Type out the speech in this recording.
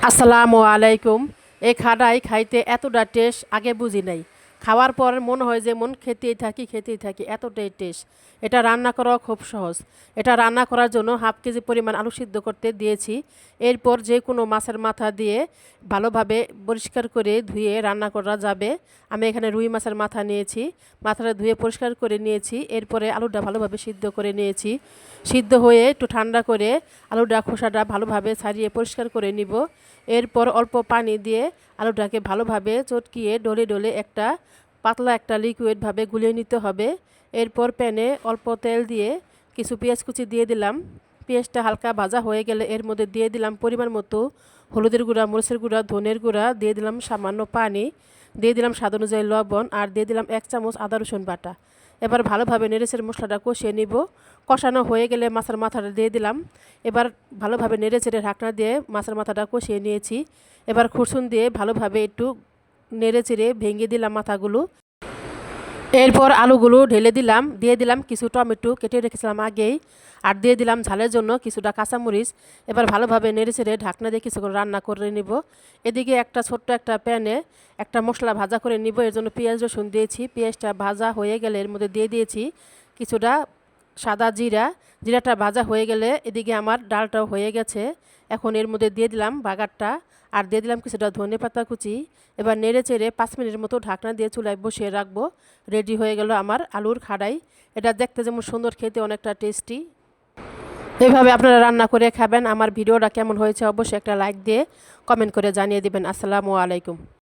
আসসালামু আলাইকুম। এই খাটাই খাইতে এতটা টেস্ট আগে বুঝি নাই। খাওয়ার পর মনে হয় যে মন খেতেই থাকি এতটাই টেস্ট। এটা রান্না করাও খুব সহজ। এটা রান্না করার জন্য হাফ কেজি পরিমাণ আলু সিদ্ধ করতে দিয়েছি। এরপর যে কোনো মাছের মাথা দিয়ে ভালোভাবে পরিষ্কার করে ধুয়ে রান্না করা যাবে। আমি এখানে রুই মাছের মাথা নিয়েছি, মাথাটা ধুয়ে পরিষ্কার করে নিয়েছি। এরপরে আলুটা ভালোভাবে সিদ্ধ করে নিয়েছি। সিদ্ধ হয়ে একটু ঠান্ডা করে আলুটা খোসাটা ভালোভাবে ছাড়িয়ে পরিষ্কার করে নিব। এরপর অল্প পানি দিয়ে আলুটাকে ভালোভাবে চটকিয়ে ডলে ডলে একটা পাতলা একটা লিকুইডভাবে গুলিয়ে নিতে হবে। এরপর প্যানে অল্প তেল দিয়ে কিছু পেঁয়াজ কুচি দিয়ে দিলাম। পেঁয়াজটা হালকা ভাজা হয়ে গেলে এর মধ্যে দিয়ে দিলাম পরিমাণ মতো হলুদের গুঁড়া, মরিচের গুঁড়া, ধনের গুঁড়া, দিয়ে দিলাম সামান্য পানি, দিয়ে দিলাম স্বাদ অনুযায়ী লবণ, আর দিয়ে দিলাম 1 চামচ আদা রসুন বাটা। এবার ভালোভাবে নেড়েচেড়ে মশলাটা কষিয়ে নিব। কষানো হয়ে গেলে মাছের মাথাটা দিয়ে দিলাম। এবার ভালোভাবে নেড়েচেড়ে ঢাকনা দিয়ে মাছের মাথাটা কষিয়ে নিয়েছি। এবার খুরসুন দিয়ে ভালোভাবে একটু নেড়েচেড়ে ভেঙে দিলাম মাথাগুলো। এরপর আলুগুলো ঢেলে দিলাম, দিয়ে দিলাম কিছু টমেটো কেটে রেখেছিলাম আগেই, আর দিয়ে দিলাম ঝালের জন্য কিছুটা কাঁচামরিচ। এবার ভালোভাবে নেড়েচেড়ে ঢাকনা দিয়ে কিছুক্ষণ রান্না করে নিব। এদিকে একটা ছোট্ট একটা প্যানে একটা মশলা ভাজা করে নিব। এর জন্য পেঁয়াজ রসুন দিয়েছি। পেঁয়াজটা ভাজা হয়ে গেলে এর মধ্যে দিয়ে দিয়েছি কিছুটা সাদা জিরা। জিরাটা ভাজা হয়ে গেলে এদিকে আমার ডালটাও হয়ে গেছে। এখন এর মধ্যে দিয়ে দিলাম বাগারটা, আর দিয়ে দিলাম কিছুটা ধনেপাতা কুচি। এবার নেড়ে চেড়ে 5 মিনিটের মতো ঢাকনা দিয়ে চুলায় বসিয়ে রাখবো। রেডি হয়ে গেল আমার আলুর খাড়াই। এটা দেখতে যেমন সুন্দর, খেতে অনেকটা টেস্টি। এভাবে আপনারা রান্না করে খাবেন। আমার ভিডিওটা কেমন হয়েছে অবশ্যই একটা লাইক দিয়ে কমেন্ট করে জানিয়ে দিবেন। আসসালামু আলাইকুম।